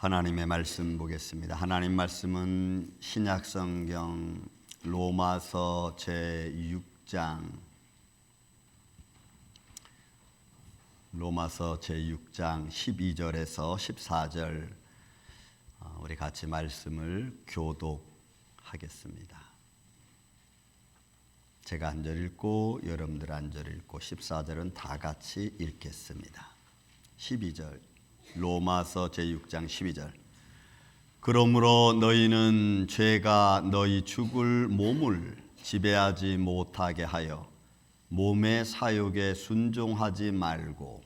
하나님의 말씀 보겠습니다. 하나님 말씀은 신약성경 로마서 제6장 12절에서 14절 우리 같이 말씀을 교독하겠습니다. 제가 한 절 읽고 여러분들 한 절 읽고 14절은 다 같이 읽겠습니다. 12절 로마서 제6장 12절 그러므로 너희는 죄가 너희 죽을 몸을 지배하지 못하게 하여 몸의 사욕에 순종하지 말고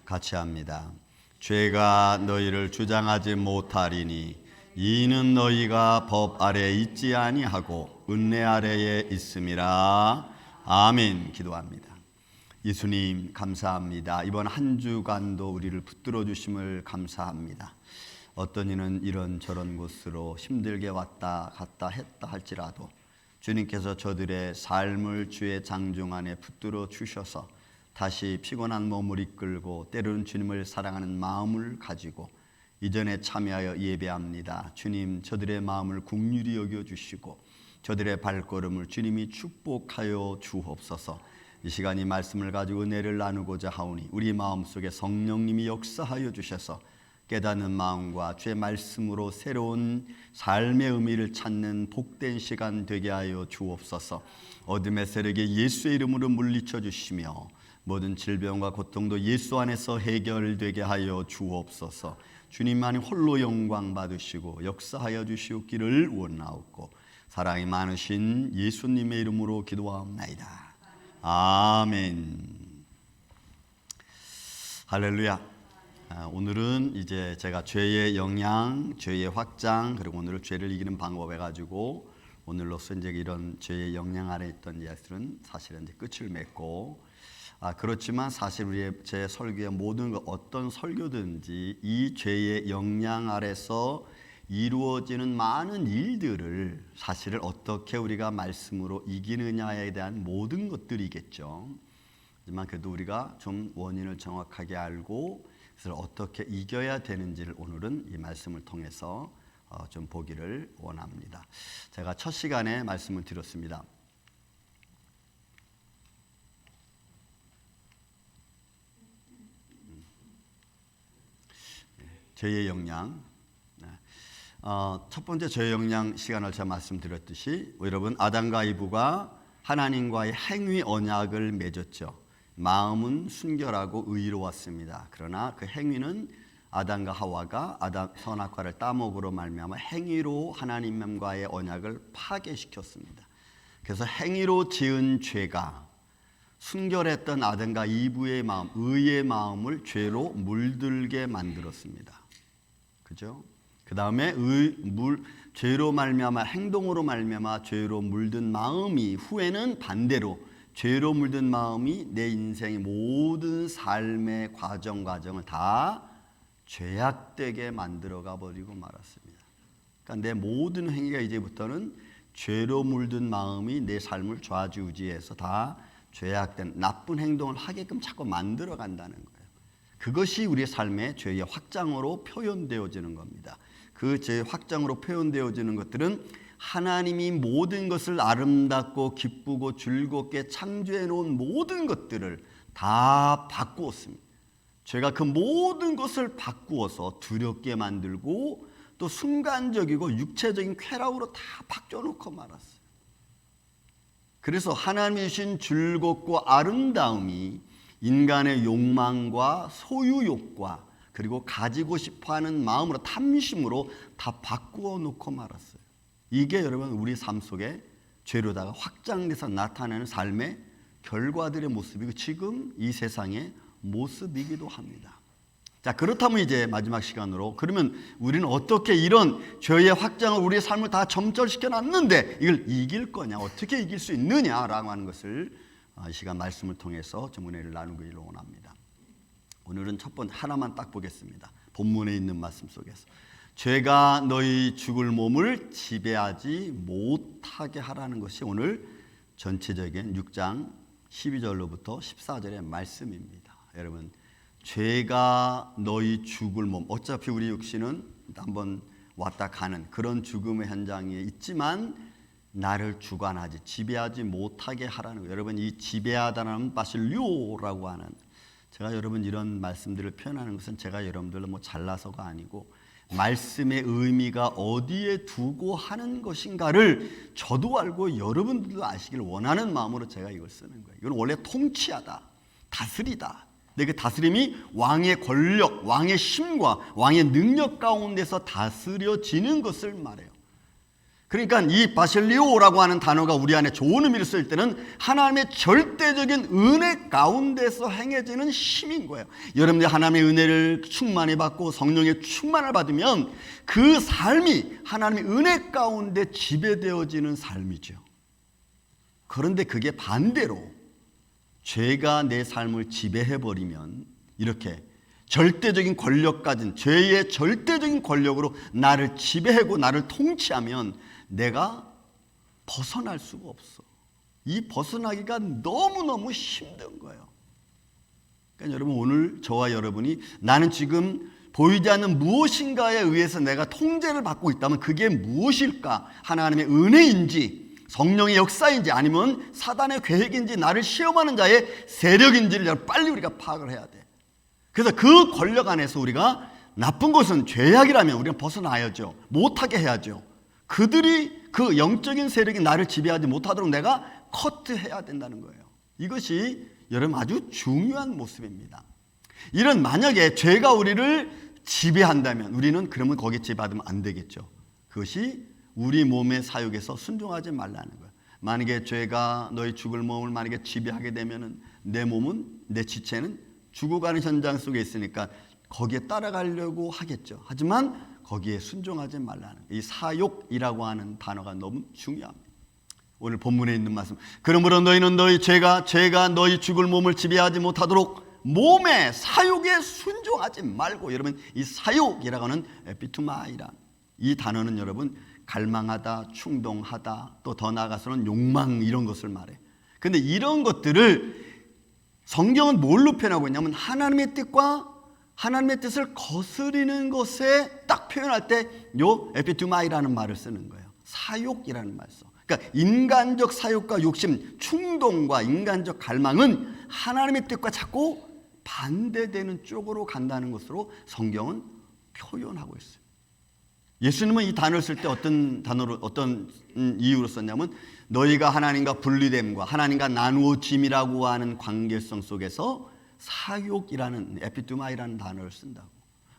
같이 합니다. 죄가 너희를 주장하지 못하리니 이는 너희가 법 아래 있지 아니하고 은혜 아래에 있음이라. 아멘. 기도합니다. 예수님 감사합니다. 이번 한 주간도 우리를 붙들어 주심을 감사합니다. 어떤 이는 이런저런 곳으로 힘들게 왔다 갔다 했다 할지라도 주님께서 저들의 삶을 주의 장중 안에 붙들어 주셔서 다시 피곤한 몸을 이끌고 때로는 주님을 사랑하는 마음을 가지고 이전에 참여하여 예배합니다. 주님, 저들의 마음을 긍휼히 여겨주시고 저들의 발걸음을 주님이 축복하여 주옵소서. 이 시간 이 말씀을 가지고 은혜를 나누고자 하오니 우리 마음속에 성령님이 역사하여 주셔서 깨닫는 마음과 주의 말씀으로 새로운 삶의 의미를 찾는 복된 시간 되게 하여 주옵소서. 어둠의 세력에 예수의 이름으로 물리쳐 주시며 모든 질병과 고통도 예수 안에서 해결되게 하여 주옵소서. 주님만이 홀로 영광 받으시고 역사하여 주시옵기를 원하옵고 사랑이 많으신 예수님의 이름으로 기도하옵나이다. 아멘. 할렐루야. 오늘은 이제 제가 죄의 영향, 죄의 확장, 그리고 오늘은 죄를 이기는 방법 해가지고 오늘로서 이제 이런 죄의 영향 아래 있던 이야기들은 사실은 이제 끝을 맺고 그렇지만 사실 우리의 제 설교의 모든 어떤 설교든지 이 죄의 영향 아래서 이루어지는 많은 일들을 사실을 어떻게 우리가 말씀으로 이기느냐에 대한 모든 것들이겠죠. 하지만 그래도 우리가 좀 원인을 정확하게 알고 그래서 어떻게 이겨야 되는지를 오늘은 이 말씀을 통해서 좀 보기를 원합니다. 제가 첫 시간에 말씀을 드렸습니다. 죄의 영향. 첫 번째 죄의 영향 시간을 제가 말씀드렸듯이 여러분 아담과 이브가 하나님과의 행위 언약을 맺었죠. 마음은 순결하고 의로웠습니다. 그러나 그 행위는 아담과 하와가 아담 선악과를 따먹으로 말미암아 행위로 하나님과의 언약을 파괴시켰습니다. 그래서 행위로 지은 죄가 순결했던 아담과 이브의 마음, 의의 마음을 죄로 물들게 만들었습니다. 그죠? 그 다음에 죄로 말미암아 행동으로 말미암아 죄로 물든 마음이 후에는 반대로 죄로 물든 마음이 내 인생의 모든 삶의 과정을 다 죄악되게 만들어가 버리고 말았습니다. 그러니까 내 모든 행위가 이제부터는 죄로 물든 마음이 내 삶을 좌지우지해서 다 죄악된 나쁜 행동을 하게끔 자꾸 만들어 간다는 거예요. 그것이 우리의 삶의 죄의 확장으로 표현되어지는 겁니다. 그 죄의 확장으로 표현되어지는 것들은 하나님이 모든 것을 아름답고 기쁘고 즐겁게 창조해 놓은 모든 것들을 다 바꾸었습니다. 죄가 그 모든 것을 바꾸어서 두렵게 만들고 또 순간적이고 육체적인 쾌락으로 다 바꿔놓고 말았어요. 그래서 하나님이 주신 즐겁고 아름다움이 인간의 욕망과 소유욕과 그리고 가지고 싶어하는 마음으로 탐심으로 다 바꾸어 놓고 말았어요. 이게 여러분 우리 삶 속에 죄로다가 확장돼서 나타나는 삶의 결과들의 모습이고 지금 이 세상의 모습이기도 합니다. 자, 그렇다면 이제 마지막 시간으로 그러면 우리는 어떻게 이런 죄의 확장을 우리의 삶을 다 점철시켜 놨는데 이걸 이길 거냐, 어떻게 이길 수 있느냐라고 하는 것을 이 시간 말씀을 통해서 좀 은혜를 나누기를 원합니다. 오늘은 첫 번째 하나만 딱 보겠습니다. 본문에 있는 말씀 속에서 죄가 너희 죽을 몸을 지배하지 못하게 하라는 것이 오늘 전체적인 6장 12절로부터 14절의 말씀입니다. 여러분, 죄가 너희 죽을 몸, 어차피 우리 육신은 한번 왔다 가는 그런 죽음의 현장에 있지만 나를 주관하지 지배하지 못하게 하라는 거예요. 여러분, 이 지배하다는 바실리오라고 하는, 제가 여러분 이런 말씀들을 표현하는 것은 제가 여러분들로 뭐 잘나서가 아니고 말씀의 의미가 어디에 두고 하는 것인가를 저도 알고 여러분들도 아시길 원하는 마음으로 제가 이걸 쓰는 거예요. 이건 원래 통치하다, 다스리다. 근데 그 다스림이 왕의 권력, 왕의 힘과 왕의 능력 가운데서 다스려지는 것을 말해요. 그러니까 이 바실리오라고 하는 단어가 우리 안에 좋은 의미를 쓸 때는 하나님의 절대적인 은혜 가운데서 행해지는 힘인 거예요. 여러분들이 하나님의 은혜를 충만히 받고 성령의 충만을 받으면 그 삶이 하나님의 은혜 가운데 지배되어지는 삶이죠. 그런데 그게 반대로 죄가 내 삶을 지배해버리면, 이렇게 절대적인 권력 가진 죄의 절대적인 권력으로 나를 지배하고 나를 통치하면 내가 벗어날 수가 없어. 이 벗어나기가 너무너무 힘든 거예요. 그러니까 여러분, 오늘 저와 여러분이 나는 지금 보이지 않는 무엇인가에 의해서 내가 통제를 받고 있다면 그게 무엇일까? 하나님의 은혜인지 성령의 역사인지 아니면 사단의 계획인지 나를 시험하는 자의 세력인지를 빨리 우리가 파악을 해야 돼. 그래서 그 권력 안에서 우리가 나쁜 것은 죄악이라면 우리는 벗어나야죠. 못하게 해야죠. 그들이 그 영적인 세력이 나를 지배하지 못하도록 내가 커트해야 된다는 거예요. 이것이 여러분 아주 중요한 모습입니다. 이런 만약에 죄가 우리를 지배한다면 우리는 그러면 거기에 지배받으면 안 되겠죠. 그것이 우리 몸의 사욕에서 순종하지 말라는 거예요. 만약에 죄가 너희 죽을 몸을 만약에 지배하게 되면은 내 몸은, 내 지체는 죽어가는 현장 속에 있으니까 거기에 따라가려고 하겠죠. 하지만 거기에 순종하지 말라는, 이 사욕이라고 하는 단어가 너무 중요합니다. 오늘 본문에 있는 말씀, 그러므로 너희는 너희 죄가 너희 죽을 몸을 지배하지 못하도록 몸의 사욕에 순종하지 말고. 여러분, 이 사욕이라고 하는 에피투마이라, 이 단어는 여러분 갈망하다, 충동하다, 또 더 나아가서는 욕망, 이런 것을 말해. 근데 이런 것들을 성경은 뭘로 표현하고 있냐면 하나님의 뜻과 하나님의 뜻을 거스리는 것에 딱 표현할 때 요 에피투마이라는 말을 쓰는 거예요. 사욕이라는 말을 써. 그러니까 인간적 사욕과 욕심, 충동과 인간적 갈망은 하나님의 뜻과 자꾸 반대되는 쪽으로 간다는 것으로 성경은 표현하고 있어요. 예수님은 이 단어를 쓸 때 어떤 단어로, 어떤 이유로 썼냐면 너희가 하나님과 분리됨과 하나님과 나누어짐이라고 하는 관계성 속에서 사욕이라는 에피투마이라는 단어를 쓴다고.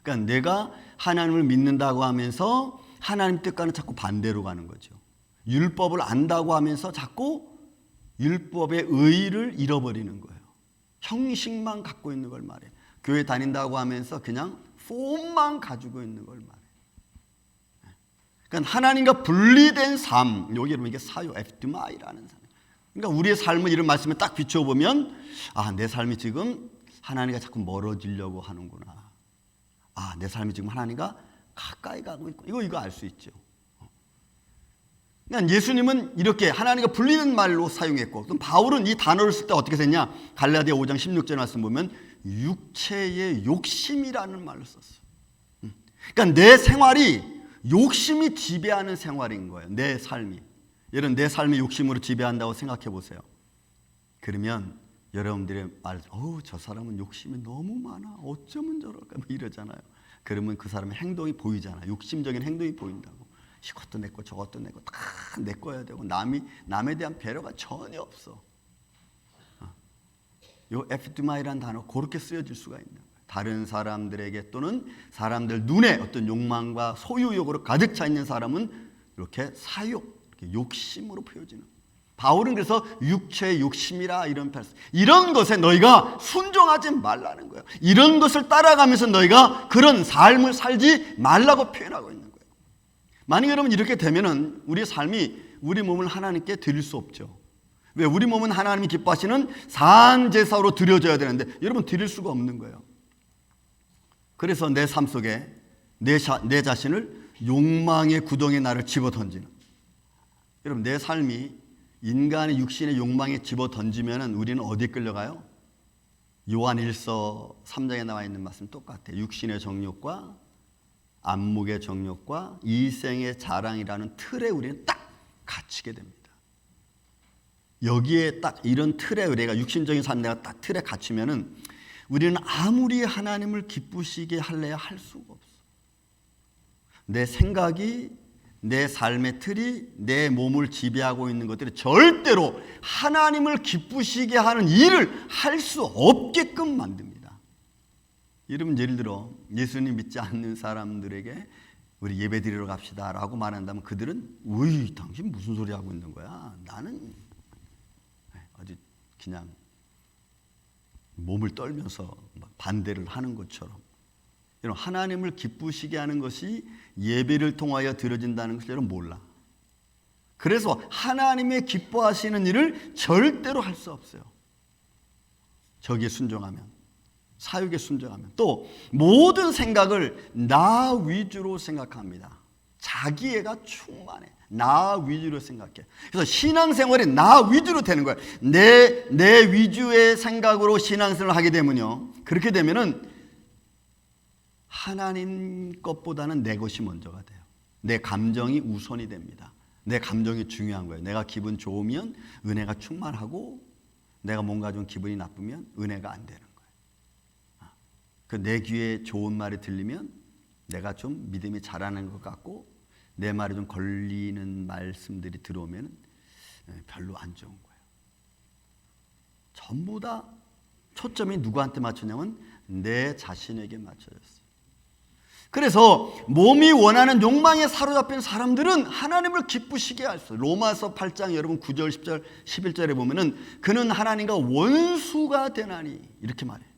그러니까 내가 하나님을 믿는다고 하면서 하나님 뜻과는 자꾸 반대로 가는 거죠. 율법을 안다고 하면서 자꾸 율법의 의의를 잃어버리는 거예요. 형식만 갖고 있는 걸 말해요. 교회 다닌다고 하면서 그냥 폼만 가지고 있는 걸 말해요. 그러니까 하나님과 분리된 삶, 여기 여러분 이게 사욕, 에피투마이라는 삶. 그러니까 우리의 삶을 이런 말씀에 딱 비춰보면 아, 내 삶이 지금 하나님과 자꾸 멀어지려고 하는구나. 아, 내 삶이 지금 하나님과 가까이 가고 있고, 이거 알 수 있죠. 그러니까 예수님은 이렇게 하나님과 분리된 말로 사용했고, 또 바울은 이 단어를 쓸 때 어떻게 썼냐? 갈라디아 5장 16절 말씀 보면 육체의 욕심이라는 말을 썼어요. 그러니까 내 생활이 욕심이 지배하는 생활인 거예요. 내 삶이. 여러분, 내 삶이 욕심으로 지배한다고 생각해 보세요. 그러면 여러분들의 말, 저 사람은 욕심이 너무 많아. 어쩌면 저럴까? 뭐 이러잖아요. 그러면 그 사람의 행동이 보이잖아요. 욕심적인 행동이 보인다고. 이것도 내 거, 저것도 내 거, 다 내 거야 되고 남에 대한 배려가 전혀 없어. 요 에피투마이라는 단어 그렇게 쓰여질 수가 있는 거예요. 다른 사람들에게 또는 사람들 눈에 어떤 욕망과 소유욕으로 가득 차 있는 사람은 이렇게 사욕, 이렇게 욕심으로 표현지는. 바울은 그래서 육체의 욕심이라 이런 것에 너희가 순종하지 말라는 거예요. 이런 것을 따라가면서 너희가 그런 삶을 살지 말라고 표현하고 있는 거예요. 만약 여러분 이렇게 되면은 우리의 삶이 우리 몸을 하나님께 드릴 수 없죠. 왜? 우리 몸은 하나님이 기뻐하시는 산 제사로 드려져야 되는데 여러분 드릴 수가 없는 거예요. 그래서 내 삶 속에 내 자신을 욕망의 구덩이에 나를 집어던지는, 여러분 내 삶이 인간의 육신의 욕망에 집어던지면 우리는 어디에 끌려가요? 요한 1서 3장에 나와 있는 말씀 똑같아요. 육신의 정욕과 안목의 정욕과 이생의 자랑이라는 틀에 우리는 딱 갇히게 됩니다. 여기에 딱 이런 틀에 우리가 육신적인 삶 내가 딱 틀에 갇히면은 우리는 아무리 하나님을 기쁘시게 할래야 할 수가 없어. 내 생각이, 내 삶의 틀이 내 몸을 지배하고 있는 것들이 절대로 하나님을 기쁘시게 하는 일을 할 수 없게끔 만듭니다. 여러분 예를 들어 예수님 믿지 않는 사람들에게 우리 예배 드리러 갑시다 라고 말한다면 그들은 으이 당신 무슨 소리 하고 있는 거야? 나는 아주 그냥 몸을 떨면서 반대를 하는 것처럼, 여러분 하나님을 기쁘시게 하는 것이 예배를 통하여 드려진다는 것을 여러분 몰라. 그래서 하나님의 기뻐하시는 일을 절대로 할 수 없어요. 저기에 순종하면, 사육에 순종하면. 또 모든 생각을 나 위주로 생각합니다. 자기애가 충만해. 나 위주로 생각해. 그래서 신앙생활이 나 위주로 되는 거예요. 내 위주의 생각으로 신앙생활을 하게 되면요, 그렇게 되면은 하나님 것보다는 내 것이 먼저가 돼요. 내 감정이 우선이 됩니다. 내 감정이 중요한 거예요. 내가 기분 좋으면 은혜가 충만하고, 내가 뭔가 좀 기분이 나쁘면 은혜가 안 되는 거예요. 그 내 귀에 좋은 말이 들리면 내가 좀 믿음이 자라는 것 같고, 내 말에 좀 걸리는 말씀들이 들어오면 별로 안 좋은 거예요. 전부 다 초점이 누구한테 맞추냐면 내 자신에게 맞춰졌어요. 그래서 몸이 원하는 욕망에 사로잡힌 사람들은 하나님을 기쁘시게 할 수. 로마서 8장 여러분 9절 10절 11절에 보면은 그는 하나님과 원수가 되나니 이렇게 말해요.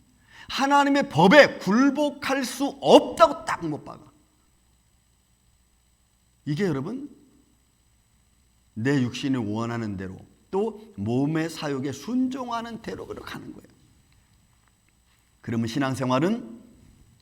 하나님의 법에 굴복할 수 없다고 딱 못 박아. 이게 여러분 내 육신이 원하는 대로, 또 몸의 사욕에 순종하는 대로 가는 거예요. 그러면 신앙생활은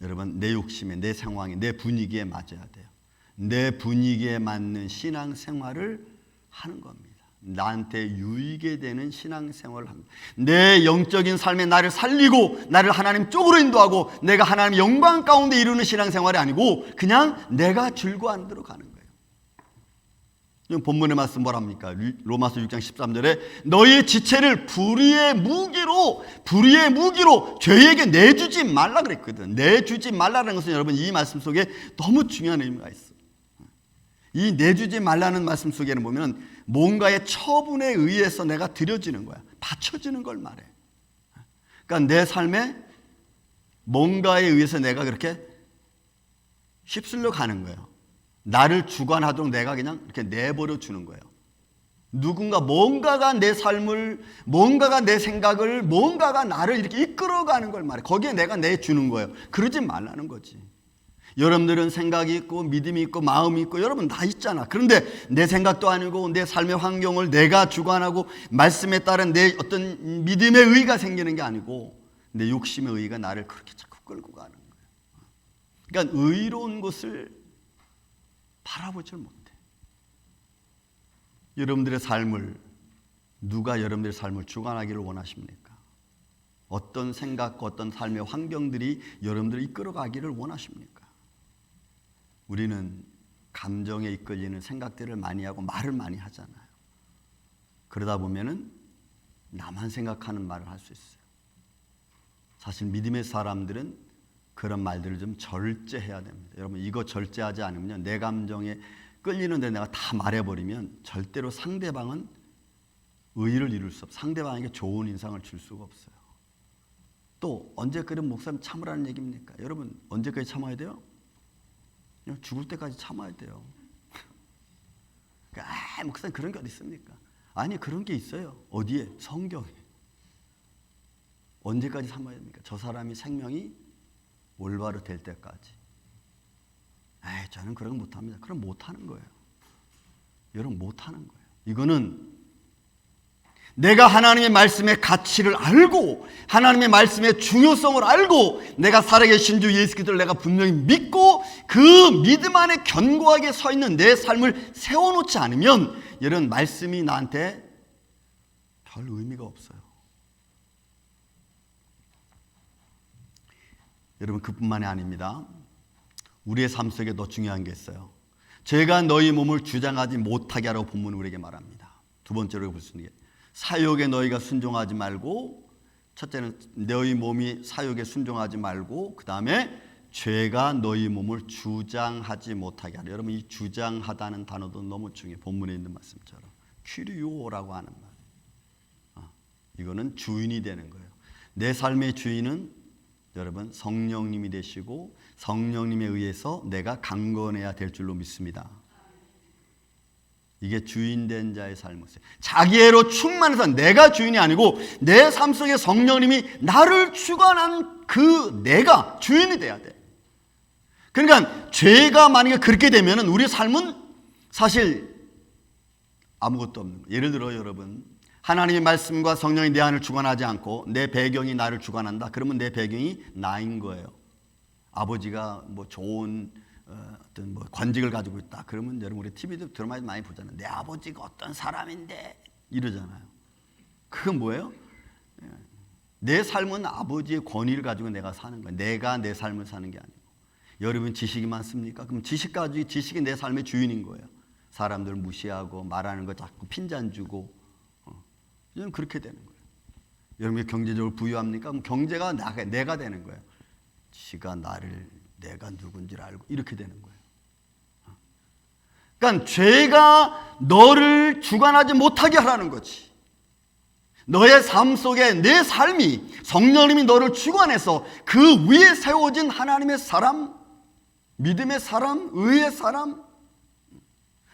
여러분 내 욕심에, 내 상황에, 내 분위기에 맞아야 돼요. 내 분위기에 맞는 신앙생활을 하는 겁니다. 나한테 유익이 되는 신앙생활을 합니다. 내 영적인 삶에 나를 살리고 나를 하나님 쪽으로 인도하고 내가 하나님의 영광 가운데 이루는 신앙생활이 아니고 그냥 내가 즐거워하는 대로 가는 거예요. 본문의 말씀 뭐랍니까? 로마서 6장 13절에 너희의 지체를 불의의 무기로 죄에게 내주지 말라 그랬거든. 내주지 말라는 것은 여러분 이 말씀 속에 너무 중요한 의미가 있어요. 이 내주지 말라는 말씀 속에는 보면 뭔가의 처분에 의해서 내가 드려지는 거야. 바쳐지는 걸 말해. 그러니까 내 삶에 뭔가에 의해서 내가 그렇게 휩쓸려 가는 거예요. 나를 주관하도록 내가 그냥 이렇게 내버려 주는 거예요. 뭔가가 내 삶을, 뭔가가 내 생각을, 뭔가가 나를 이렇게 이끌어가는 걸 말해. 거기에 내가 내주는 거예요. 그러지 말라는 거지. 여러분들은 생각이 있고 믿음이 있고 마음이 있고 여러분 다 있잖아. 그런데 내 생각도 아니고 내 삶의 환경을 내가 주관하고 말씀에 따른 내 어떤 믿음의 의가 생기는 게 아니고 내 욕심의 의가 나를 그렇게 자꾸 끌고 가는 거예요. 그러니까 의로운 것을 바라보질 못해. 여러분들의 삶을, 누가 여러분들의 삶을 주관하기를 원하십니까? 어떤 생각과 어떤 삶의 환경들이 여러분들을 이끌어가기를 원하십니까? 우리는 감정에 이끌리는 생각들을 많이 하고 말을 많이 하잖아요. 그러다 보면은 나만 생각하는 말을 할 수 있어요. 사실 믿음의 사람들은 그런 말들을 좀 절제해야 됩니다. 여러분 이거 절제하지 않으면 내 감정에 끌리는데 내가 다 말해버리면 절대로 상대방은 의의를 이룰 수 없어요. 상대방에게 좋은 인상을 줄 수가 없어요. 또 언제까지 목사님 참으라는 얘기입니까? 여러분 언제까지 참아야 돼요? 죽을 때까지 참아야 돼요. 목사님 그런 게 어디 있습니까? 아니 그런 게 있어요. 어디에? 성경에. 언제까지 참아야 됩니까? 저 사람이 생명이 올바로 될 때까지. 저는 그런 거 못합니다. 그럼 못하는 거예요. 여러분 못하는 거예요. 이거는 내가 하나님의 말씀의 가치를 알고 하나님의 말씀의 중요성을 알고 내가 살아계신 주 예수 그리스도를 내가 분명히 믿고 그 믿음 안에 견고하게 서 있는 내 삶을 세워놓지 않으면 이런 말씀이 나한테 별 의미가 없어요. 여러분, 그뿐만이 아닙니다. 우리의 삶 속에 더 중요한 게 있어요. 죄가 너희 몸을 주장하지 못하게 하라고 본문은 우리에게 말합니다. 두 번째로 볼 수 있는 게 사욕에 너희가 순종하지 말고, 첫째는 너희 몸이 사욕에 순종하지 말고, 그 다음에 죄가 너희 몸을 주장하지 못하게 하라. 여러분, 이 주장하다는 단어도 너무 중요해요. 본문에 있는 말씀처럼 큐리오라고 하는 말, 이거는 주인이 되는 거예요. 내 삶의 주인은 여러분 성령님이 되시고 성령님에 의해서 내가 강건해야 될 줄로 믿습니다. 이게 주인된 자의 삶이에요. 자기애로 충만해서 내가 주인이 아니고 내 삶 속에 성령님이 나를 주관한 그 내가 주인이 돼야 돼. 그러니까 죄가 만약에 그렇게 되면 우리 삶은 사실 아무것도 없는 거예요. 예를 들어 여러분, 하나님의 말씀과 성령이 내 안을 주관하지 않고 내 배경이 나를 주관한다. 그러면 내 배경이 나인 거예요. 아버지가 뭐 좋은 어떤 뭐 관직을 가지고 있다. 그러면 여러분 우리 TV도 드라마에도 많이 보잖아요. 내 아버지가 어떤 사람인데 이러잖아요. 그건 뭐예요? 내 삶은 아버지의 권위를 가지고 내가 사는 거예요. 내가 내 삶을 사는 게 아니고. 여러분 지식이 많습니까? 그럼 지식이 내 삶의 주인인 거예요. 사람들 무시하고 말하는 거 자꾸 핀잔 주고 이건 그렇게 되는 거예요. 여러분이 경제적으로 부유합니까? 그럼 경제가 내가 되는 거예요. 지가 내가 누군지를 알고 이렇게 되는 거예요. 그러니까 죄가 너를 주관하지 못하게 하라는 거지. 너의 삶 속에 내 삶이 성령님이 너를 주관해서 그 위에 세워진 하나님의 사람, 믿음의 사람, 의의 사람,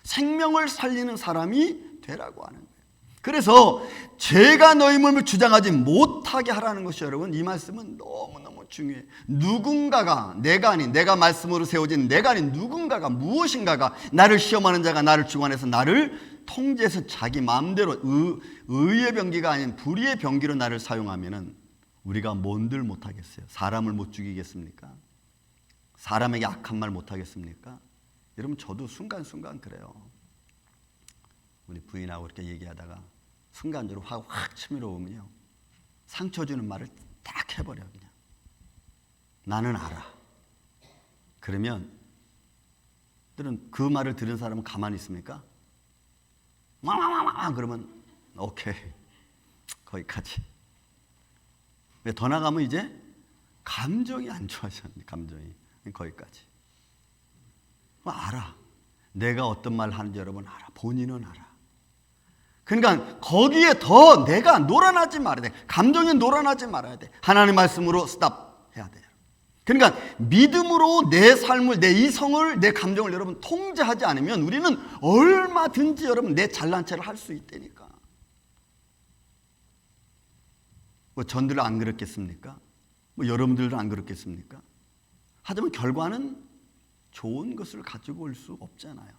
생명을 살리는 사람이 되라고 하는 거예요. 그래서 죄가 너희 몸을 주장하지 못하게 하라는 것이 여러분 이 말씀은 너무너무 중요해요. 누군가가 내가 아닌 내가 말씀으로 세워진 내가 아닌 누군가가 무엇인가가 나를 시험하는 자가 나를 주관해서 나를 통제해서 자기 마음대로 의의 병기가 아닌 불의의 병기로 나를 사용하면은 우리가 뭔들 못하겠어요. 사람을 못 죽이겠습니까? 사람에게 악한 말 못하겠습니까? 여러분 저도 순간순간 그래요. 우리 부인하고 이렇게 얘기하다가 순간적으로 확 치밀어 오면요 상처 주는 말을 딱 해버려. 그냥 나는 알아. 그러면 그 말을 들은 사람은 가만히 있습니까? 와와와와 그러면 오케이 거기까지. 더 나가면 이제 감정이 안 좋아졌네. 감정이 거기까지. 알아. 내가 어떤 말 하는지 여러분 알아. 본인은 알아. 그러니까 거기에 더 내가 놀아나지 말아야 돼. 감정이 놀아나지 말아야 돼. 하나님 말씀으로 스탑 해야 돼요. 그러니까 믿음으로 내 삶을, 내 이성을, 내 감정을 여러분 통제하지 않으면 우리는 얼마든지 여러분 내 잘난 체를 할 수 있다니까. 뭐 전들 안 그렇겠습니까? 뭐 여러분들도 안 그렇겠습니까? 하지만 결과는 좋은 것을 가지고 올 수 없잖아요.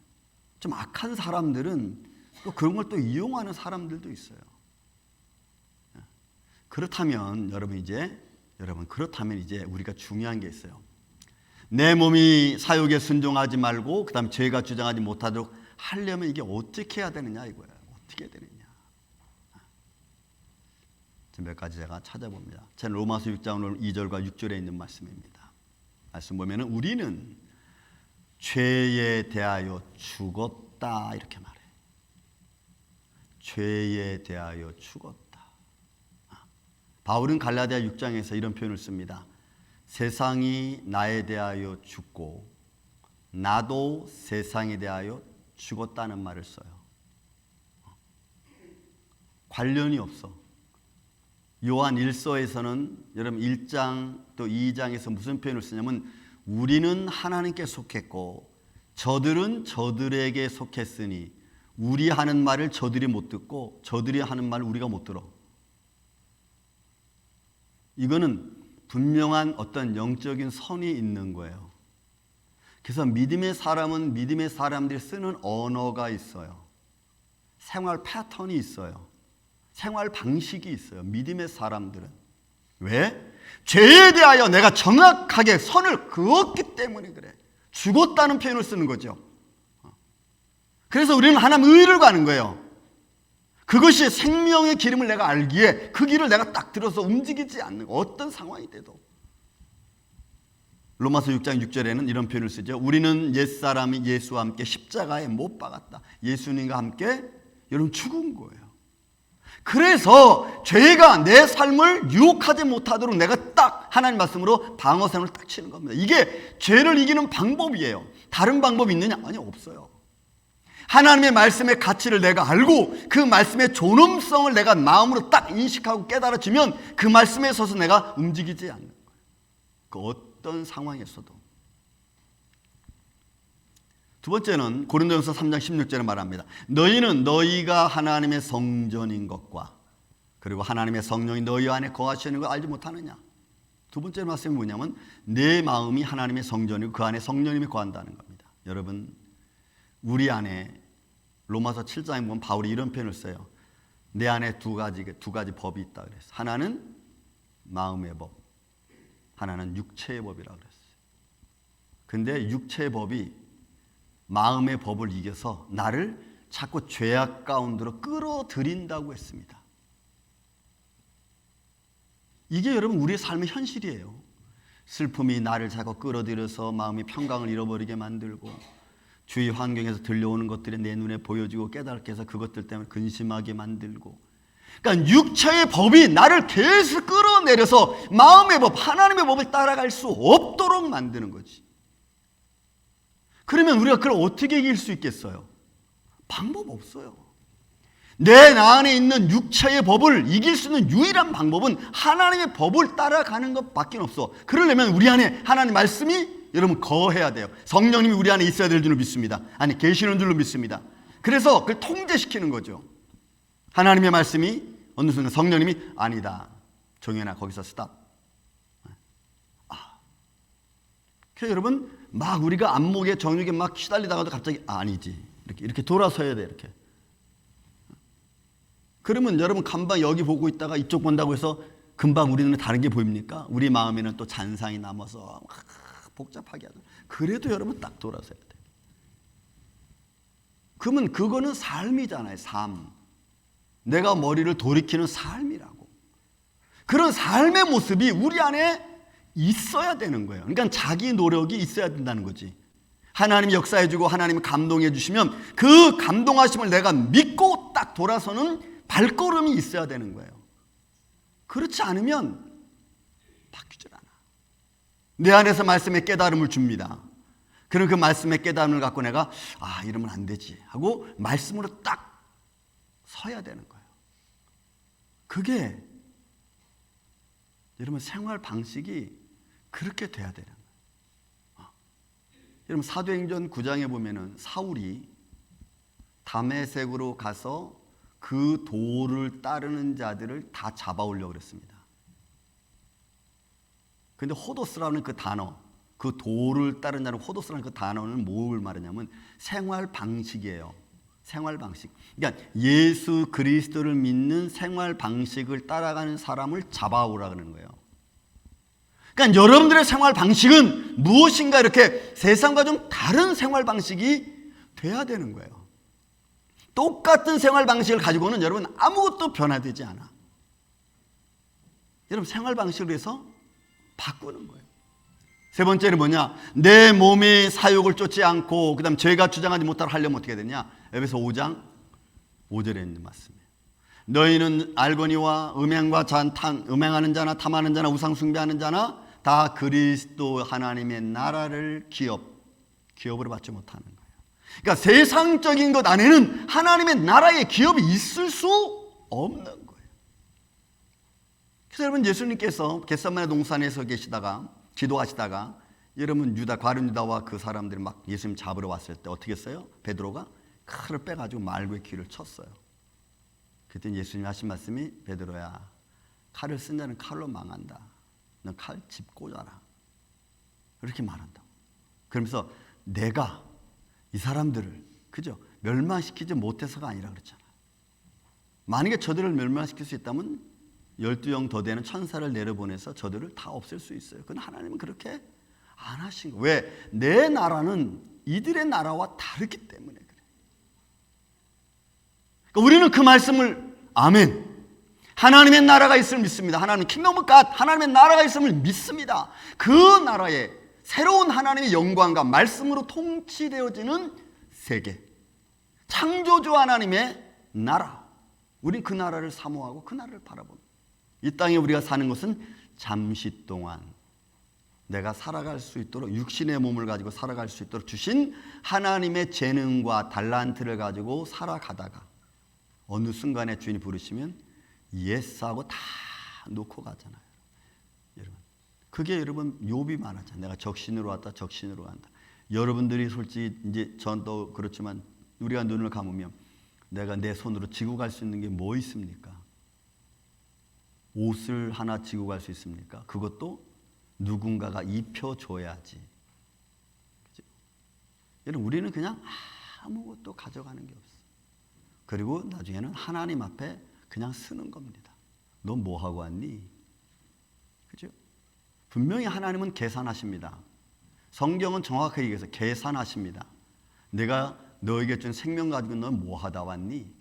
좀 악한 사람들은 또 그런 걸 또 이용하는 사람들도 있어요. 그렇다면 그렇다면 이제 우리가 중요한 게 있어요. 내 몸이 사욕에 순종하지 말고 그다음에 죄가 주장하지 못하도록 하려면 이게 어떻게 해야 되느냐 이거예요. 어떻게 해야 되느냐. 몇 가지 제가 찾아봅니다. 제 로마서 6장 2절과 6절에 있는 말씀입니다. 말씀 보면은 우리는 죄에 대하여 죽었다 이렇게 말해요. 죄에 대하여 죽었다. 바울은 갈라디아 6장에서 이런 표현을 씁니다. 세상이 나에 대하여 죽고 나도 세상에 대하여 죽었다는 말을 써요. 관련이 없어. 요한 1서에서는 여러분 1장 또 2장에서 무슨 표현을 쓰냐면 우리는 하나님께 속했고 저들은 저들에게 속했으니 우리 하는 말을 저들이 못 듣고 저들이 하는 말을 우리가 못 들어. 이거는 분명한 어떤 영적인 선이 있는 거예요. 그래서 믿음의 사람은 믿음의 사람들이 쓰는 언어가 있어요. 생활 패턴이 있어요. 생활 방식이 있어요. 믿음의 사람들은. 왜? 죄에 대하여 내가 정확하게 선을 그었기 때문에 그래. 죽었다는 표현을 쓰는 거죠. 그래서 우리는 하나님 의를 가는 거예요. 그것이 생명의 기름을 내가 알기에 그 길을 내가 딱 들어서 움직이지 않는 어떤 상황이 돼도. 로마서 6장 6절에는 이런 표현을 쓰죠. 우리는 옛사람이 예수와 함께 십자가에 못 박았다. 예수님과 함께 여러분 죽은 거예요. 그래서 죄가 내 삶을 유혹하지 못하도록 내가 딱 하나님 말씀으로 방어선을 딱 치는 겁니다. 이게 죄를 이기는 방법이에요. 다른 방법이 있느냐? 아니, 없어요. 하나님의 말씀의 가치를 내가 알고 그 말씀의 존엄성을 내가 마음으로 딱 인식하고 깨달아지면 그 말씀에 서서 내가 움직이지 않는 거예요. 그 어떤 상황에서도. 두 번째는 고린도전서 3장 16절에 말합니다. 너희는 너희가 하나님의 성전인 것과 그리고 하나님의 성령이 너희 안에 거하시는 걸 알지 못하느냐. 두 번째 말씀이 뭐냐면 내 마음이 하나님의 성전이고 그 안에 성령님이 거한다는 겁니다. 여러분, 우리 안에 로마서 7장에 보면 바울이 이런 표현을 써요. 내 안에 두 가지 법이 있다 그랬어요. 하나는 마음의 법, 하나는 육체의 법이라고 그랬어요. 근데 육체의 법이 마음의 법을 이겨서 나를 자꾸 죄악 가운데로 끌어들인다고 했습니다. 이게 여러분 우리의 삶의 현실이에요. 슬픔이 나를 자꾸 끌어들여서 마음의 평강을 잃어버리게 만들고 주위 환경에서 들려오는 것들이 내 눈에 보여지고 깨닫게 해서 그것들 때문에 근심하게 만들고, 그러니까 육체의 법이 나를 계속 끌어내려서 마음의 법, 하나님의 법을 따라갈 수 없도록 만드는 거지. 그러면 우리가 그걸 어떻게 이길 수 있겠어요? 방법 없어요. 내 안에 있는 육체의 법을 이길 수 있는 유일한 방법은 하나님의 법을 따라가는 것밖에 없어. 그러려면 우리 안에 하나님 말씀이 여러분 거해야 돼요. 성령님이 우리 안에 있어야 될 줄로 믿습니다. 아니, 계시는 줄로 믿습니다. 그래서 그걸 통제시키는 거죠. 하나님의 말씀이 어느 순간 성령님이 아니다, 정연아 거기서 스탑. 그래서 여러분 막 우리가 안목에 정욕에 막 시달리다가도 갑자기 아니지, 이렇게 돌아서야 돼. 이렇게. 그러면 여러분 간방 여기 보고 있다가 이쪽 본다고 해서 금방 우리 눈에 다른 게 보입니까? 우리 마음에는 또 잔상이 남아서 복잡하게 하죠. 그래도 여러분 딱 돌아서야 돼. 그러면 그거는 삶이잖아요. 삶. 내가 머리를 돌이키는 삶이라고. 그런 삶의 모습이 우리 안에 있어야 되는 거예요. 그러니까 자기 노력이 있어야 된다는 거지. 하나님이 역사해주고 하나님이 감동해 주시면 그 감동하심을 내가 믿고 딱 돌아서는 발걸음이 있어야 되는 거예요. 그렇지 않으면 바뀌질 않아. 내 안에서 말씀의 깨달음을 줍니다. 그럼 그 말씀의 깨달음을 갖고 내가 이러면 안 되지 하고 말씀으로 딱 서야 되는 거예요. 그게 여러분 생활 방식이 그렇게 돼야 되는 거예요. 여러분 사도행전 9장에 보면은 사울이 다메섹으로 가서 그 도를 따르는 자들을 다 잡아오려고 그랬습니다. 근데 호도스라는 그 단어, 그 도를 따르는 자는 호도스라는 그 단어는 뭘 말하냐면 생활 방식이에요. 생활 방식. 그러니까 예수 그리스도를 믿는 생활 방식을 따라가는 사람을 잡아오라 그러는 거예요. 그러니까 여러분들의 생활 방식은 무엇인가 이렇게 세상과 좀 다른 생활 방식이 돼야 되는 거예요. 똑같은 생활 방식을 가지고는 여러분 아무것도 변화되지 않아. 여러분 생활 방식을 위해서 바꾸는 거예요. 세 번째는 뭐냐? 내 몸의 사욕을 쫓지 않고 그 다음 죄가 주장하지 못하도록 하려면 어떻게 되냐? 에베소 5장 5절에 있는 말씀이에요. 너희는 알거니와 음행하는 자나 탐하는 자나 우상 숭배하는 자나 다 그리스도 하나님의 나라를 기업으로 받지 못하는 거예요. 그러니까 세상적인 것 안에는 하나님의 나라의 기업이 있을 수 없는 거예요. 그래서 여러분 예수님께서 겟세마네 동산에서 계시다가 기도하시다가 여러분 과련 유다와 그 사람들이 막 예수님 잡으러 왔을 때 어떻게 했어요? 베드로가 칼을 빼가지고 말고의 귀를 쳤어요. 그때 예수님이 하신 말씀이 베드로야, 칼을 쓴 자는 칼로 망한다. 너 칼 짚고 자라. 이렇게 말한다. 그러면서 내가 이 사람들을 그죠? 멸망시키지 못해서가 아니라 그랬잖아. 만약에 저들을 멸망시킬 수 있다면 12영 더 되는 천사를 내려보내서 저들을 다 없앨 수 있어요. 그런데 하나님은 그렇게 안 하신 거예요. 왜? 내 나라는 이들의 나라와 다르기 때문에 그래요. 그러니까 우리는 그 말씀을 아멘, 하나님의 나라가 있음을 믿습니다. 하나님 킹덤 오브 갓, 하나님의 나라가 있음을 믿습니다. 그 나라에 새로운 하나님의 영광과 말씀으로 통치되어지는 세계, 창조주 하나님의 나라, 우린 그 나라를 사모하고 그 나라를 바라봅니다. 이 땅에 우리가 사는 것은 잠시 동안 내가 살아갈 수 있도록, 육신의 몸을 가지고 살아갈 수 있도록 주신 하나님의 재능과 달란트를 가지고 살아가다가 어느 순간에 주인이 부르시면 예스하고 다 놓고 가잖아요. 여러분, 그게 여러분 욥이 말하잖아요. 내가 적신으로 왔다 적신으로 간다. 여러분들이 솔직히 이제 전도 그렇지만 우리가 눈을 감으면 내가 내 손으로 지고 갈 수 있는 게 뭐 있습니까? 옷을 하나 지고 갈 수 있습니까? 그것도 누군가가 입혀줘야지. 그죠? 여러분, 우리는 그냥 아무것도 가져가는 게 없어. 그리고 나중에는 하나님 앞에 그냥 쓰는 겁니다. 너 뭐 하고 왔니? 그죠? 분명히 하나님은 계산하십니다. 성경은 정확하게 얘기해서 계산하십니다. 내가 너에게 준 생명 가지고 넌 뭐 하다 왔니?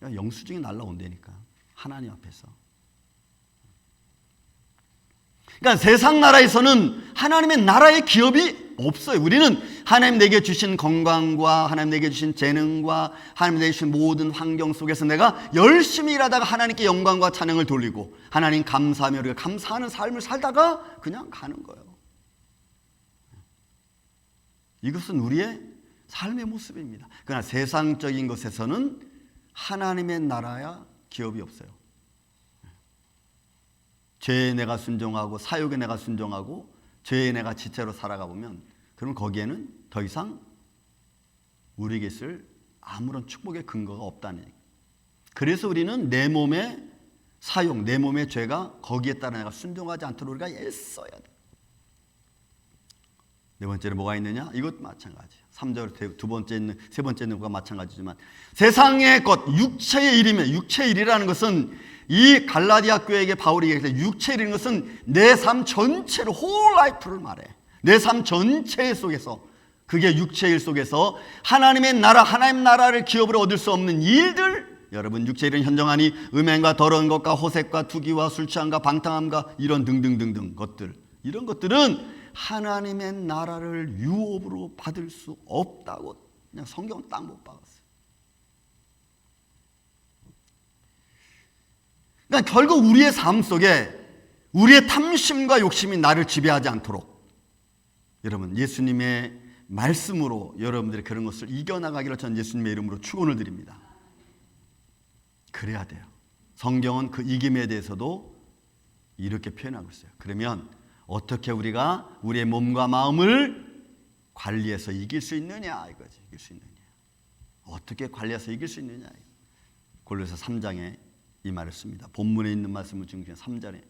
영수증이 날라온다니까, 하나님 앞에서. 그러니까 세상 나라에서는 하나님의 나라의 기업이 없어요. 우리는 하나님 내게 주신 건강과 하나님 내게 주신 재능과 하나님 내게 주신 모든 환경 속에서 내가 열심히 일하다가 하나님께 영광과 찬양을 돌리고 하나님 감사하며 우리가 감사하는 삶을 살다가 그냥 가는 거예요. 이것은 우리의 삶의 모습입니다. 그러나 세상적인 것에서는 하나님의 나라야 기업이 없어요. 죄에 내가 순종하고 사욕에 내가 순종하고 죄에 내가 지체로 살아가 보면 그럼 거기에는 더 이상 우리에게 있을 아무런 축복의 근거가 없다는 얘기예요. 그래서 우리는 내 몸의 사욕, 내 몸의 죄가 거기에 따라 내가 순종하지 않도록 우리가 애써야 돼. 네 번째로 뭐가 있느냐? 이것 마찬가지예요. 3절 두 번째 있는, 세 번째 있는 것과 마찬가지지만 세상의 것, 육체의 일이면, 육체의 일이라는 것은 이 갈라디아 교회에게 바울이 얘기했을 때 육체의 일인 것은 내 삶 전체를, whole life를 말해. 내 삶 전체 속에서, 그게 육체의 일 속에서 하나님의 나라, 하나님 나라를 기업으로 얻을 수 없는 일들, 여러분 육체의 일은 현정하니 음행과 더러운 것과 호색과 투기와 술 취함과 방탕함과 이런 등등등등 것들, 이런 것들은 하나님의 나라를 유업으로 받을 수 없다고 그냥 성경은 딱 못 박았어요. 그러니까 결국 우리의 삶 속에 우리의 탐심과 욕심이 나를 지배하지 않도록 여러분 예수님의 말씀으로 여러분들이 그런 것을 이겨나가기를 전 예수님의 이름으로 축원을 드립니다. 그래야 돼요. 성경은 그 이김에 대해서도 이렇게 표현하고 있어요. 그러면 어떻게 우리가 우리의 몸과 마음을 관리해서 이길 수 있느냐 이거지. 이길 수 있느냐. 어떻게 관리해서 이길 수 있느냐. 골로새 3장에 이 말을 씁니다. 본문에 있는 말씀을 중에 3절에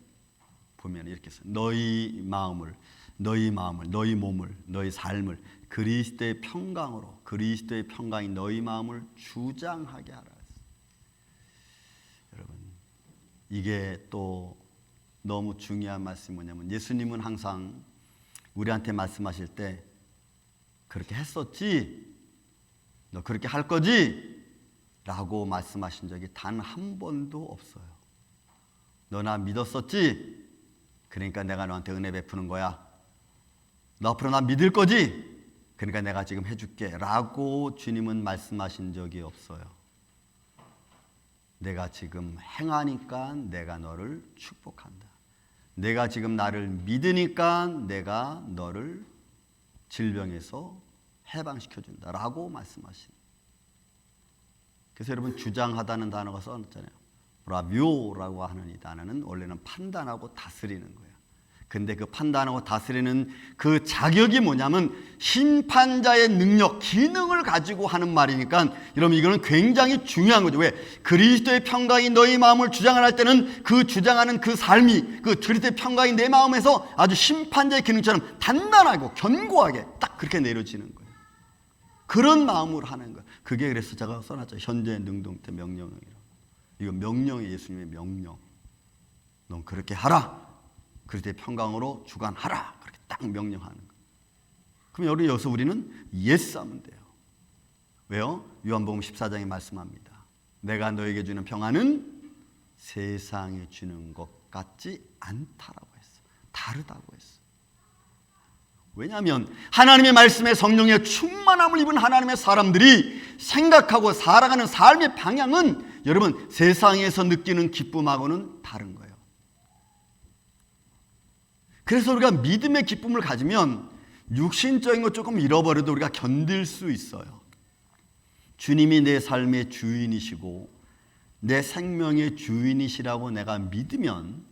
보면 이렇게 써요. 너희 마음을, 너희 몸을, 너희 삶을 그리스도의 평강으로, 그리스도의 평강이 너희 마음을 주장하게 하라. 여러분, 이게 또 너무 중요한 말씀이 뭐냐면 예수님은 항상 우리한테 말씀하실 때 그렇게 했었지? 너 그렇게 할 거지? 라고 말씀하신 적이 단 한 번도 없어요. 너 나 믿었었지? 그러니까 내가 너한테 은혜 베푸는 거야. 너 앞으로 나 믿을 거지? 그러니까 내가 지금 해줄게 라고 주님은 말씀하신 적이 없어요. 내가 지금 행하니까 내가 너를 축복한다. 내가 지금 나를 믿으니까 내가 너를 질병에서 해방시켜준다 라고 말씀하신. 그래서 여러분 주장하다는 단어가 써놨잖아요. 브라비오라고 하는 이 단어는 원래는 판단하고 다스리는 거예요. 근데 그 판단하고 다스리는 그 자격이 뭐냐면 심판자의 능력, 기능을 가지고 하는 말이니까 여러분 이거는 굉장히 중요한 거죠. 왜? 그리스도의 평강이 너희 마음을 주장을 할 때는 그 주장하는 그 삶이 그 그리스도의 평강이 내 마음에서 아주 심판자의 기능처럼 단단하고 견고하게 딱 그렇게 내려지는 거예요. 그런 마음으로 하는 거예요. 그게 그래서 제가 써놨죠. 현재 능동태 명령이라고. 이거 명령이에요. 예수님의 명령. 넌 그렇게 하라. 그리스도의 평강으로 주관하라. 그렇게 딱 명령하는 거예요. 그럼 여기서 우리는 예스하면 돼요. 왜요? 요한복음 14장에 말씀합니다. 내가 너에게 주는 평안은 세상에 주는 것 같지 않다라고 했어. 다르다고 했어. 왜냐하면 하나님의 말씀에 성령의 충만함을 입은 하나님의 사람들이 생각하고 살아가는 삶의 방향은 여러분 세상에서 느끼는 기쁨하고는 다른 거예요. 그래서 우리가 믿음의 기쁨을 가지면 육신적인 것 조금 잃어버려도 우리가 견딜 수 있어요. 주님이 내 삶의 주인이시고 내 생명의 주인이시라고 내가 믿으면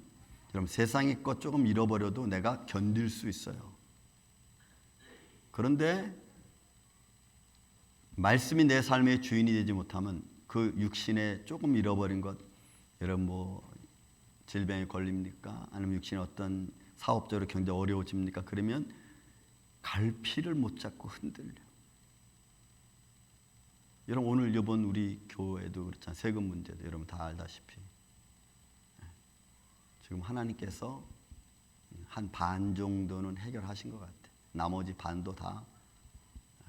여러분 세상의 것 조금 잃어버려도 내가 견딜 수 있어요. 그런데 말씀이 내 삶의 주인이 되지 못하면 그 육신에 조금 잃어버린 것, 여러분 뭐 질병에 걸립니까? 아니면 육신에 어떤 사업적으로 경제 어려워집니까? 그러면 갈피를 못 잡고 흔들려. 여러분 오늘 이번 우리 교회도 그렇잖아요. 세금 문제도 여러분 다 알다시피 지금 하나님께서 한 반 정도는 해결하신 것 같아요. 나머지 반도 다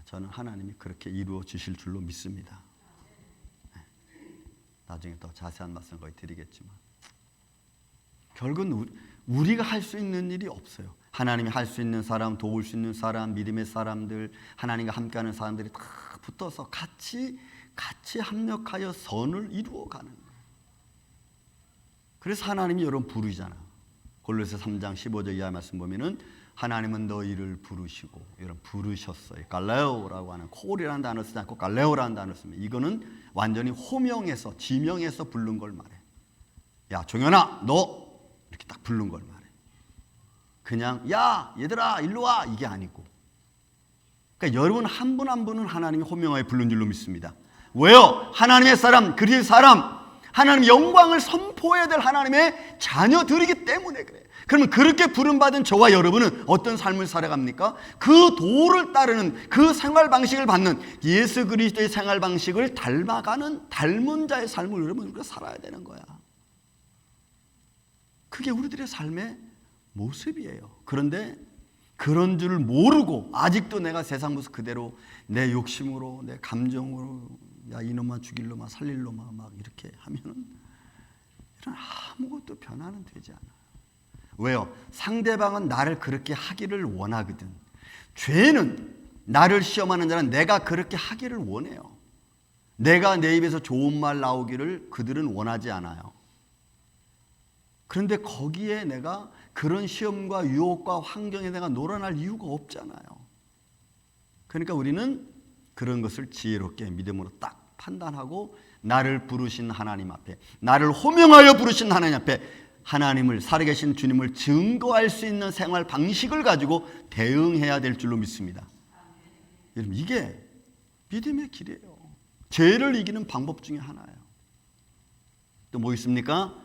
저는 하나님이 그렇게 이루어 주실 줄로 믿습니다. 나중에 더 자세한 말씀 거의 드리겠지만 결국은 우리가 할 수 있는 일이 없어요. 하나님이 할 수 있는 사람, 도울 수 있는 사람, 믿음의 사람들, 하나님과 함께하는 사람들이 다 붙어서 같이 합력하여 선을 이루어가는 거예요. 그래서 하나님이 여러분 부르잖아. 골로새 3장 15절 이하 말씀 보면은 하나님은 너희를 부르시고 여러분 부르셨어요. 갈레오라고 하는 콜이라는 단어를 쓰지 않고 갈레오라는 단어를 씁니다. 이거는 완전히 호명해서 지명해서 부른 걸 말해. 야 종현아 너 이렇게 딱 부른 걸 말해. 그냥 야 얘들아 일로 와 이게 아니고. 그러니까 여러분 한 분 한 분은 하나님이 호명하여 부른 줄로 믿습니다. 왜요? 하나님의 사람, 그리스도의 사람, 하나님의 영광을 선포해야 될 하나님의 자녀들이기 때문에 그래요. 그러면 그렇게 부름받은 저와 여러분은 어떤 삶을 살아갑니까? 그 도를 따르는 그 생활 방식을 받는 예수 그리스도의 생활 방식을 닮아가는 닮은 자의 삶을 여러분 우리가 살아야 되는 거야. 그게 우리들의 삶의 모습이에요. 그런데 그런 줄 모르고 아직도 내가 세상 모습 그대로 내 욕심으로 내 감정으로 야 이놈아 죽일 놈아 살릴 놈아 막 이렇게 하면은 이런 아무것도 변화는 되지 않아. 왜요? 상대방은 나를 그렇게 하기를 원하거든. 죄는 나를 시험하는 자는 내가 그렇게 하기를 원해요. 내가 내 입에서 좋은 말 나오기를 그들은 원하지 않아요. 그런데 거기에 내가 그런 시험과 유혹과 환경에 내가 놀아날 이유가 없잖아요. 그러니까 우리는 그런 것을 지혜롭게 믿음으로 딱 판단하고 나를 부르신 하나님 앞에, 나를 호명하여 부르신 하나님 앞에 하나님을 살아계신 주님을 증거할 수 있는 생활 방식을 가지고 대응해야 될 줄로 믿습니다. 여러분 이게 믿음의 길이에요. 죄를 이기는 방법 중에 하나예요. 또 뭐 있습니까?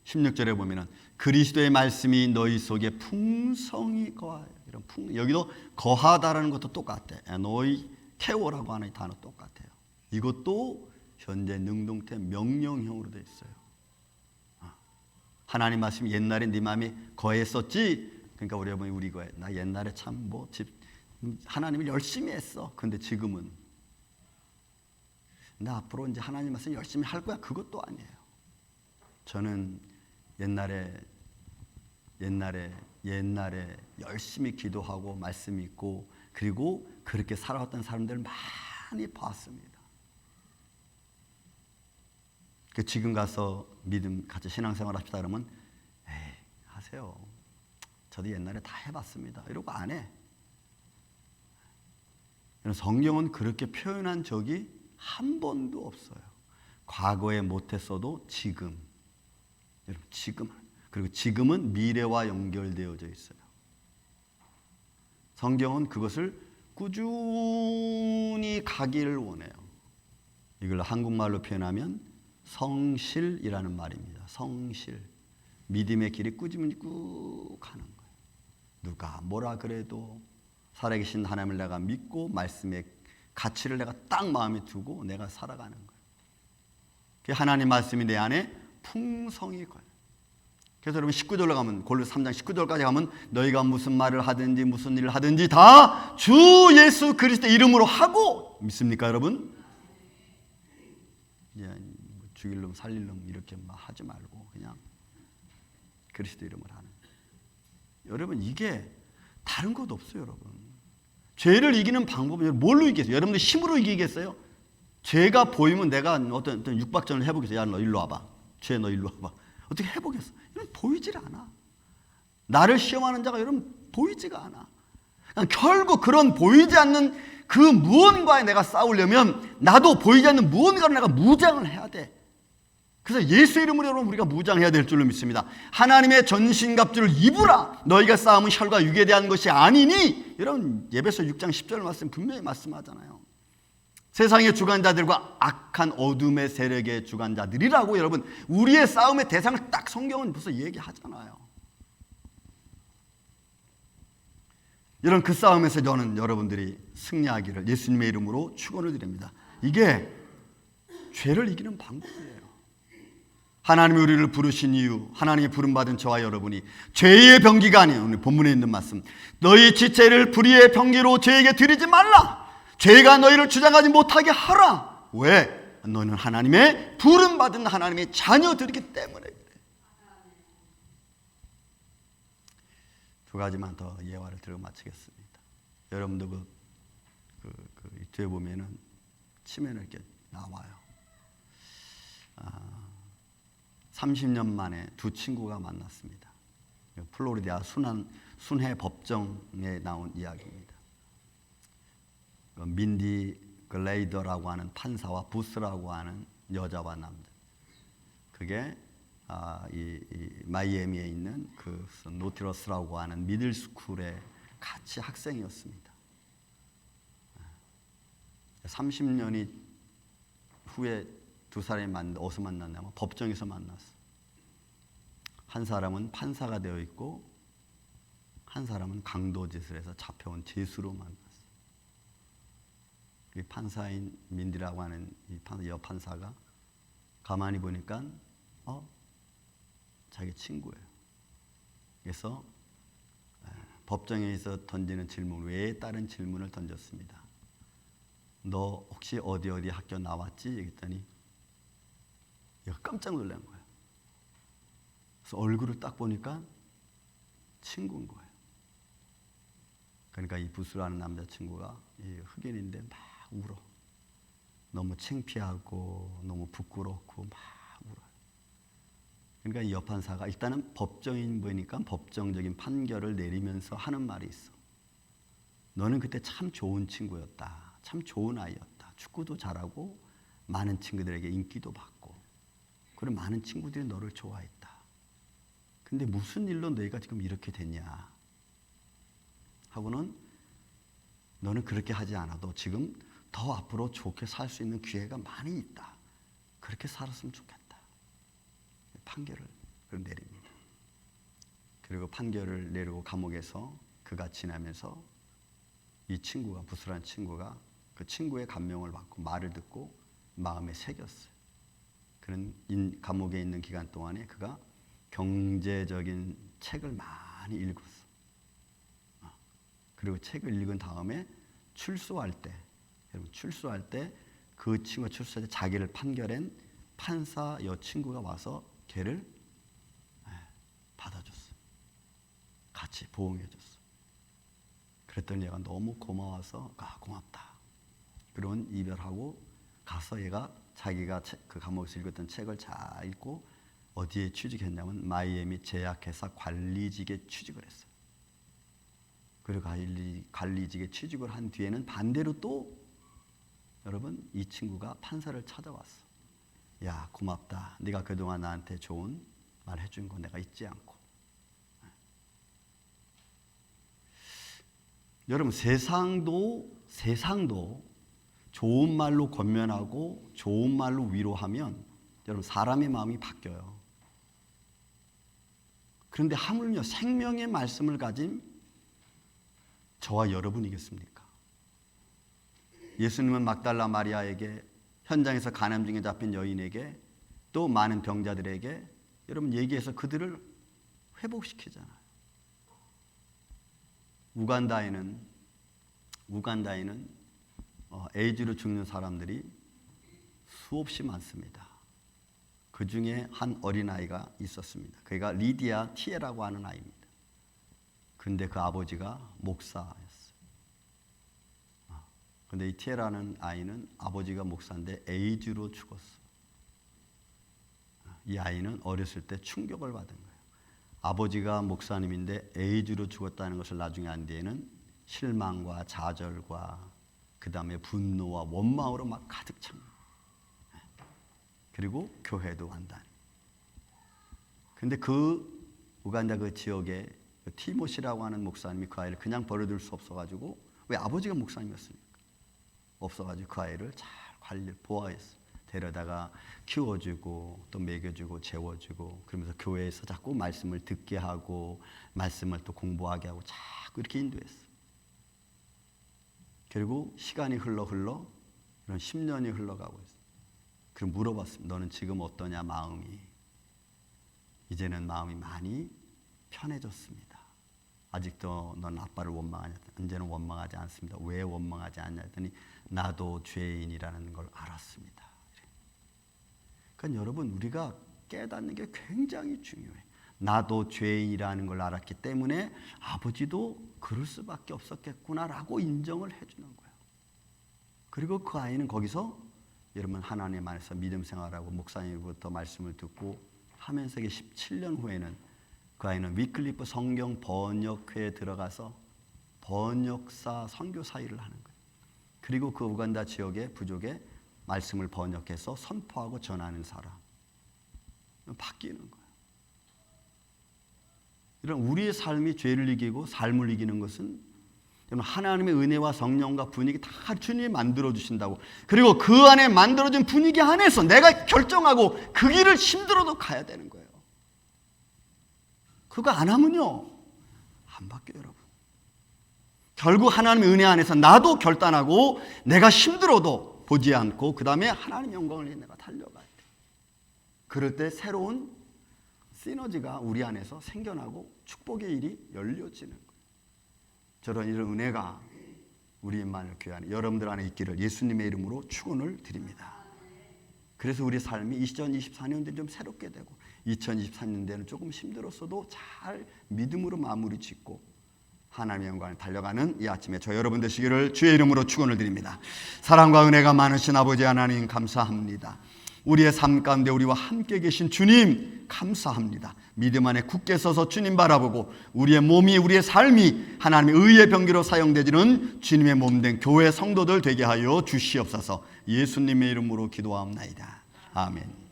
16절에 보면은 그리스도의 말씀이 너희 속에 풍성히 거하여. 이런 여기도 거하다라는 것도 똑같아. 너희 태워라고 하는 단어 똑같아요. 이것도 현재 능동태 명령형으로 되어 있어요. 하나님 말씀이 옛날에 네 마음에 거했었지. 그러니까 우리 어머니 우리 거에 나 옛날에 참 뭐 하나님을 열심히 했어. 근데 지금은 나 앞으로 이제 하나님 말씀 열심히 할 거야. 그것도 아니에요. 저는 옛날에 열심히 기도하고 말씀 읽고 그리고 그렇게 살아왔던 사람들을 많이 봤습니다. 지금 가서 믿음 같이 신앙생활 합시다 그러면 에이 하세요. 저도 옛날에 다 해봤습니다. 이러고 안 해. 성경은 그렇게 표현한 적이 한 번도 없어요. 과거에 못했어도 지금. 여러분 지금 그리고 지금은 미래와 연결되어져 있어요. 성경은 그것을 꾸준히 가기를 원해요. 이걸 한국말로 표현하면 성실이라는 말입니다. 성실. 믿음의 길이 꾸준히 꾹 가는 거예요. 누가 뭐라 그래도 살아계신 하나님을 내가 믿고 말씀의 가치를 내가 딱 마음에 두고 내가 살아가는 거예요. 하나님 말씀이 내 안에 풍성히 거예요. 그래서 여러분 19절로 가면, 골로새 3장 19절까지 가면 너희가 무슨 말을 하든지 무슨 일을 하든지 다 주 예수 그리스도 이름으로 하고, 믿습니까 여러분? 죽일 놈 살릴 놈 이렇게 막 하지 말고 그냥 그리스도 이름을 하는. 여러분 이게 다른 것 없어요. 여러분 죄를 이기는 방법은 뭘로 이기겠어요? 여러분들 힘으로 이기겠어요? 죄가 보이면 내가 어떤 육박전을 해보겠어요. 야 너 일로 와봐. 죄 너 일로 와봐. 어떻게 해보겠어? 이건 보이질 않아. 나를 시험하는 자가 여러분 보이지가 않아. 결국 그런 보이지 않는 그 무언가에 내가 싸우려면 나도 보이지 않는 무언가를 내가 무장을 해야 돼. 그래서 예수 이름으로 여러분 우리가 무장해야 될 줄로 믿습니다. 하나님의 전신갑주를 입으라. 너희가 싸움은 혈과 육에 대한 것이 아니니. 여러분 예배서 6장 10절 말씀 분명히 말씀하잖아요. 세상의 주관자들과 악한 어둠의 세력의 주관자들이라고. 여러분 우리의 싸움의 대상을 딱 성경은 벌써 얘기하잖아요. 이런 그 싸움에서 저는 여러분들이 승리하기를 예수님의 이름으로 축원을 드립니다. 이게 죄를 이기는 방법이에요. 하나님이 우리를 부르신 이유, 하나님이 부름받은 저와 여러분이 죄의 병기가 아닌, 오늘 본문에 있는 말씀, 너희 지체를 불의의 병기로 죄에게 드리지 말라. 죄가 너희를 주장하지 못하게 하라. 왜? 너희는 하나님의 부름받은 하나님의 자녀들이기 때문에 그래. 두 가지만 더 예화를 들어 마치겠습니다. 여러분도 이 뒤에 보면은 치면을 이렇게 나와요. 30년 만에 두 친구가 만났습니다. 플로리다 순회 법정에 나온 이야기입니다. 민디 글레이더라고 하는 판사와 부스라고 하는 여자와 남자. 그게 이 마이애미에 있는 그 노티러스라고 하는 미들스쿨에 같이 학생이었습니다. 30년이 후에 두 사람이 어디서 만났냐면 법정에서 만났어. 한 사람은 판사가 되어 있고 한 사람은 강도짓을 해서 잡혀온 죄수로 만났어. 이 판사인 민디라고 하는 이 여판사가 가만히 보니까 자기 친구예요. 그래서 법정에서 던지는 질문 외에 다른 질문을 던졌습니다. 너 혹시 어디 학교 나왔지? 그랬더니 얘가 깜짝 놀란 거예요. 그래서 얼굴을 딱 보니까 친구인 거예요. 그러니까 이 부스라는 남자친구가 이 흑인인데 막 울어. 너무 창피하고 너무 부끄럽고 막 울어요. 그러니까 이 여판사가 일단은 법정인 보니까 법정적인 판결을 내리면서 하는 말이 있어. 너는 그때 참 좋은 친구였다. 참 좋은 아이였다. 축구도 잘하고 많은 친구들에게 인기도 받고 그리고 많은 친구들이 너를 좋아했다. 근데 무슨 일로 너희가 지금 이렇게 됐냐 하고는 너는 그렇게 하지 않아도 지금 더 앞으로 좋게 살 수 있는 기회가 많이 있다. 그렇게 살았으면 좋겠다. 판결을 내립니다. 그리고 판결을 내리고 감옥에서 그가 지나면서 이 친구가 부스란 친구가 그 친구의 감명을 받고 말을 듣고 마음에 새겼어요. 그는 감옥에 있는 기간 동안에 그가 경제적인 책을 많이 읽었어. 그리고 책을 읽은 다음에 출소할 때 그 친구가 출소할 때 자기를 판결한 판사 여친구가 와서 걔를 받아줬어. 같이 보응해줬어. 그랬더니 얘가 너무 고마워서 고맙다. 그러면 이별하고 가서 얘가 자기가 그 감옥에서 읽었던 책을 잘 읽고 어디에 취직했냐면 마이애미 제약회사 관리직에 취직을 했어요. 그리고 관리직에 취직을 한 뒤에는 반대로 또 여러분 이 친구가 판사를 찾아왔어. 야 고맙다. 네가 그동안 나한테 좋은 말 해준 거 내가 잊지 않고. 여러분 세상도 좋은 말로 권면하고 좋은 말로 위로하면 여러분 사람의 마음이 바뀌어요. 그런데 하물며 생명의 말씀을 가진 저와 여러분이겠습니까? 예수님은 막달라 마리아에게 현장에서 간암 중에 잡힌 여인에게 또 많은 병자들에게 여러분 얘기해서 그들을 회복시키잖아요. 우간다에는 에이즈로 죽는 사람들이 수없이 많습니다. 그 중에 한 어린아이가 있었습니다. 그가 리디아 티에라고 하는 아이입니다. 근데 그 아버지가 목사였어요. 근데 이 티에라는 아이는 아버지가 목사인데 에이즈로 죽었어. 이 아이는 어렸을 때 충격을 받은 거예요. 아버지가 목사님인데 에이즈로 죽었다는 것을 나중에 안 뒤에는 실망과 좌절과 그 다음에 분노와 원망으로 막 가득 찬 거예요. 그리고 교회도 간다니. 근데 그 우간다 그 지역에 티모시라고 하는 목사님이 그 아이를 그냥 버려둘 수 없어가지고, 왜 아버지가 목사님이었습니까? 없어가지고 그 아이를 잘 보호했어요. 데려다가 키워주고 또 먹여주고 재워주고, 그러면서 교회에서 자꾸 말씀을 듣게 하고 말씀을 또 공부하게 하고 자꾸 이렇게 인도했어요. 그리고 시간이 흘러 이런 10년이 흘러가고 있어요. 그럼 물어봤습니다. 너는 지금 어떠냐 마음이? 이제는 마음이 많이 편해졌습니다. 아직도 넌 아빠를 원망하냐? 이제는 원망하지 않습니다. 왜 원망하지 않냐 했더니 나도 죄인이라는 걸 알았습니다. 그러니까 여러분, 우리가 깨닫는 게 굉장히 중요해요. 나도 죄인이라는 걸 알았기 때문에 아버지도 그럴 수밖에 없었겠구나라고 인정을 해주는 거예요. 그리고 그 아이는 거기서 여러분 하나님 안에서 믿음 생활하고 목사님부터 말씀을 듣고 하면서 17년 후에는 그 아이는 위클리프 성경 번역회에 들어가서 번역사 선교사 일을 하는 거예요. 그리고 그 우간다 지역의 부족에 말씀을 번역해서 선포하고 전하는 사람, 바뀌는 거예요. 이런 우리의 삶이 죄를 이기고 삶을 이기는 것은 하나님의 은혜와 성령과 분위기 다 주님이 만들어주신다고, 그리고 그 안에 만들어진 분위기 안에서 내가 결정하고 그 길을 힘들어도 가야 되는 거예요. 그거 안 하면요 안 바뀌어요. 여러분, 결국 하나님의 은혜 안에서 나도 결단하고 내가 힘들어도 보지 않고 그 다음에 하나님 영광을 위해 내가 달려가야 돼. 그럴 때 새로운 시너지가 우리 안에서 생겨나고 축복의 일이 열려지는 거예요. 저런 이런 은혜가 우리 임마누엘 교회 안에 여러분들 안에 있기를 예수님의 이름으로 축원을 드립니다. 그래서 우리 삶이 2024년도에 좀 새롭게 되고 2023년도에는 조금 힘들었어도 잘 믿음으로 마무리 짓고 하나님의 영광을 달려가는 이 아침에 저 여러분 되시기를 주의 이름으로 축원을 드립니다. 사랑과 은혜가 많으신 아버지 하나님 감사합니다. 우리의 삶 가운데 우리와 함께 계신 주님 감사합니다. 믿음 안에 굳게 서서 주님 바라보고 우리의 몸이, 우리의 삶이 하나님의 의의 병기로 사용되지는 주님의 몸된 교회 성도들 되게 하여 주시옵소서. 예수님의 이름으로 기도하옵나이다. 아멘.